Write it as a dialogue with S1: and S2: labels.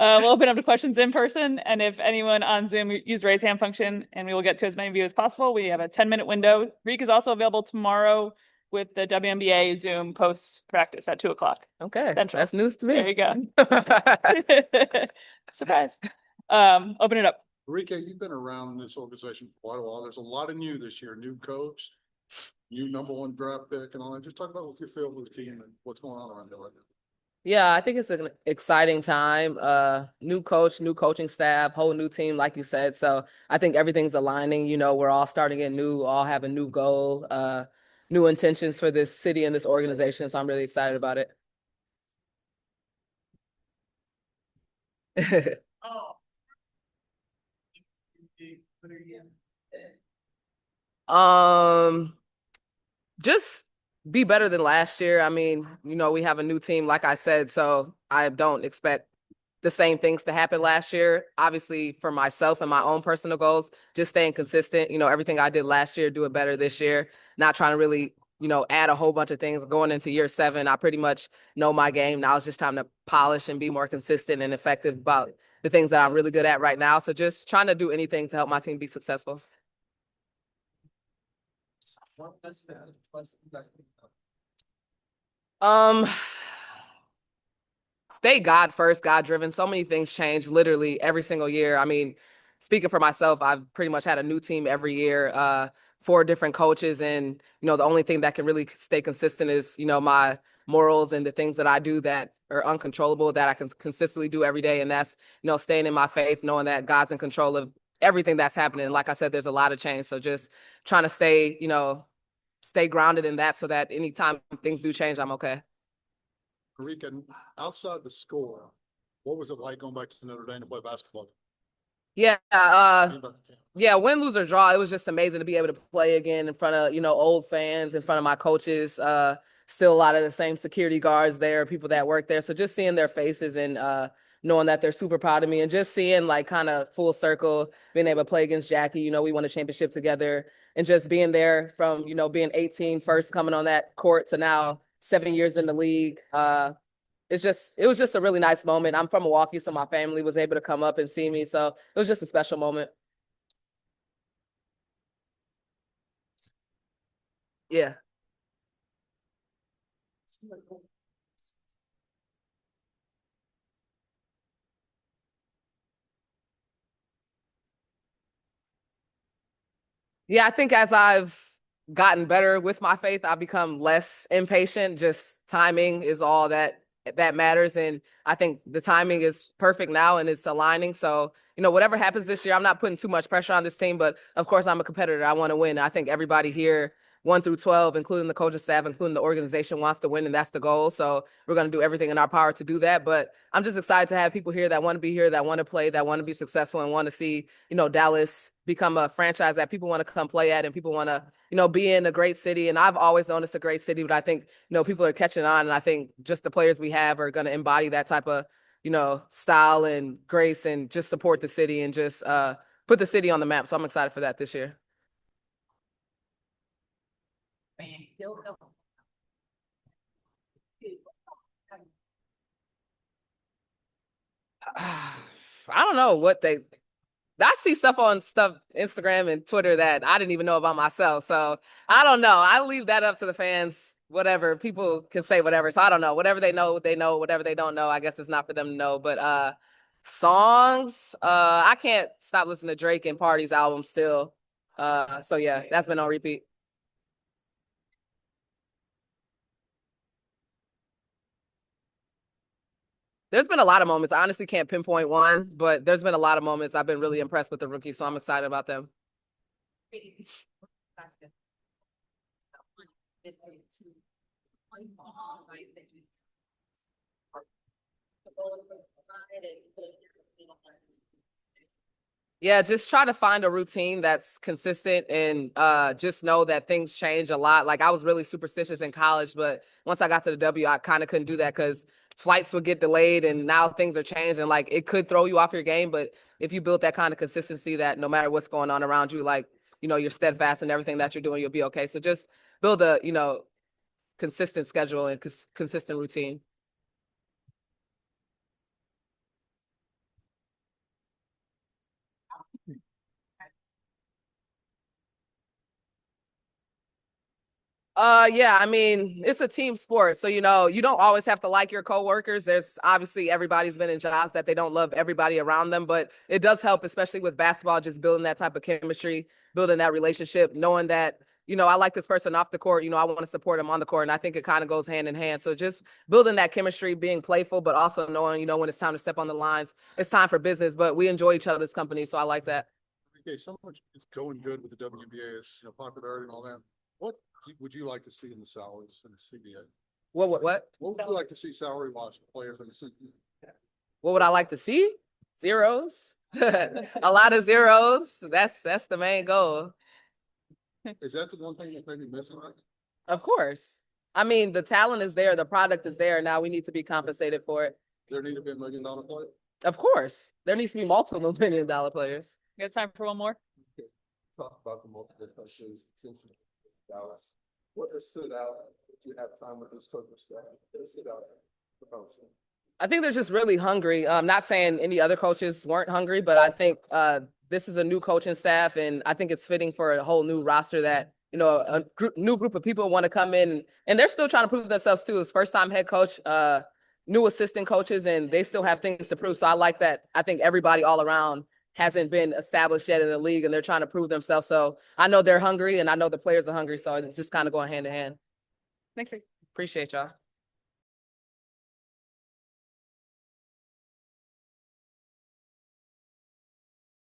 S1: We'll open up to questions in person, and if anyone on Zoom use raise hand function, and we will get to as many of you as possible. We have a 10-minute window. Reek is also available tomorrow with the WNBA Zoom post practice at 2 o'clock
S2: Okay,
S1: Central.
S2: that's news to
S1: There
S2: me.
S1: you go. Surprise. Open it up.
S3: Arike, you've been around this organization for quite a while. There's a lot of new this year, new coach, new #1 draft pick and all that. Just talk about what you feel with the team and what's going on around there right now.
S2: Yeah, I think it's an exciting time. New coach, new coaching staff, whole new team, like you said. So I think everything's aligning. We're all starting it new, all have a new goal, new intentions for this city and this organization. So I'm really excited about it. Um, just be better than last year. I mean, we have a new team, like I said, so I don't expect the same things to happen last year. Obviously, for myself and my own personal goals, just staying consistent. Everything I did last year, do it better this year. Not trying to really, add a whole bunch of things going into year 7. I pretty much know my game. Now it's just time to polish and be more consistent and effective about the things that I'm really good at right now. So just trying to do anything to help my team be successful. Um, Stay God first, God driven. So many things change literally every single year. I mean, speaking for myself, I've pretty much had a new team every year, 4 different coaches. And, the only thing that can really stay consistent is, my morals and the things that I do that are uncontrollable that I can consistently do every day. And that's, staying in my faith, knowing that God's in control of everything that's happening. Like I said, there's a lot of change. So just trying to stay grounded in that so that anytime things do change, I'm okay.
S3: Arike, outside the score, what was it like going back to Notre Dame to play basketball?
S2: Yeah, yeah, win, lose, or draw, it was just amazing to be able to play again in front of, old fans, in front of my coaches. Still a lot of the same security guards there, people that work there. So just seeing their faces and knowing that they're super proud of me and just seeing like kind of full circle, being able to play against Jackie, we won a championship together and just being there from, being 18 first coming on that court to now 7 years in the league. It was just a really nice moment. I'm from Milwaukee, so my family was able to come up and see me. So it was just a special moment. Yeah. Yeah, I think as I've gotten better with my faith, I've become less impatient. Just timing is all that matters. And I think the timing is perfect now and it's aligning. So, whatever happens this year, I'm not putting too much pressure on this team, but of course I'm a competitor. I want to win. I think everybody here, 1 through 12, including the coaching staff, including the organization, wants to win, and that's the goal. So we're going to do everything in our power to do that. But I'm just excited to have people here that want to be here, that want to play, that want to be successful, and want to see, Dallas become a franchise that people want to come play at and people want to, be in a great city. And I've always known it's a great city, but I think, people are catching on. And I think just the players we have are going to embody that type of, style and grace and just support the city and just put the city on the map. So I'm excited for that this year. I don't know what I see stuff on Instagram and Twitter that I didn't even know about myself. So I don't know. I leave that up to the fans. Whatever, people can say whatever. So I don't know. Whatever they know, they know. Whatever they don't know, I guess it's not for them to know. But songs, I can't stop listening to Drake and Party's album still. So yeah, that's been on repeat. There's been a lot of moments. I honestly can't pinpoint one, but there's been a lot of moments. I've been really impressed with the rookies, so I'm excited about them. Yeah, just try to find a routine that's consistent and just know that things change a lot. Like I was really superstitious in college, but once I got to the W, I kind of couldn't do that because flights would get delayed and now things are changing. Like it could throw you off your game, but if you build that kind of consistency that no matter what's going on around you, like, you're steadfast in everything that you're doing, you'll be okay. So just build a, consistent schedule and consistent routine. Yeah, I mean, it's a team sport. So, you know, you don't always have to like your coworkers. There's obviously everybody's been in jobs that they don't love everybody around them, but it does help, especially with basketball, just building that type of chemistry, building that relationship, knowing that, you know, I like this person off the court, you know, I want to support him on the court. And I think it kind of goes hand in hand. So just building that chemistry, being playful, but also knowing, you know, when it's time to step on the lines, it's time for business, but we enjoy each other's company. So I like that.
S3: Okay, so much is going good with the WNBA, is, you know, popularity and all that. What would you like to see in the salaries in the CBA?
S2: What?
S3: What would you like to see salary wise for players in the CBA?
S2: What would I like to see? Zeros. A lot of zeros. That's the main goal.
S3: Is that the one thing that's maybe missing? Right?
S2: Of course. I mean, the talent is there, the product is there. Now we need to be compensated for it.
S3: There need to be $1 million player.
S2: Of course. There needs to be multiple $1 million players.
S1: You got time for one more?
S3: Okay. Talk about the multiple questions since Dallas. What has stood out if you have time with this coaching staff? What has stood out the most?
S2: I think they're just really hungry. I'm not saying any other coaches weren't hungry, but I think this is a new coaching staff, and I think it's fitting for a whole new roster that, you know, a new group of people want to come in, and they're still trying to prove themselves too. It's first time head coach, new assistant coaches, and they still have things to prove. So I like that. I think everybody all around hasn't been established yet in the league, and they're trying to prove themselves. So I know they're hungry, and I know the players are hungry. So it's just kind of going hand in hand.
S1: Thanks, Rick.
S2: Appreciate y'all.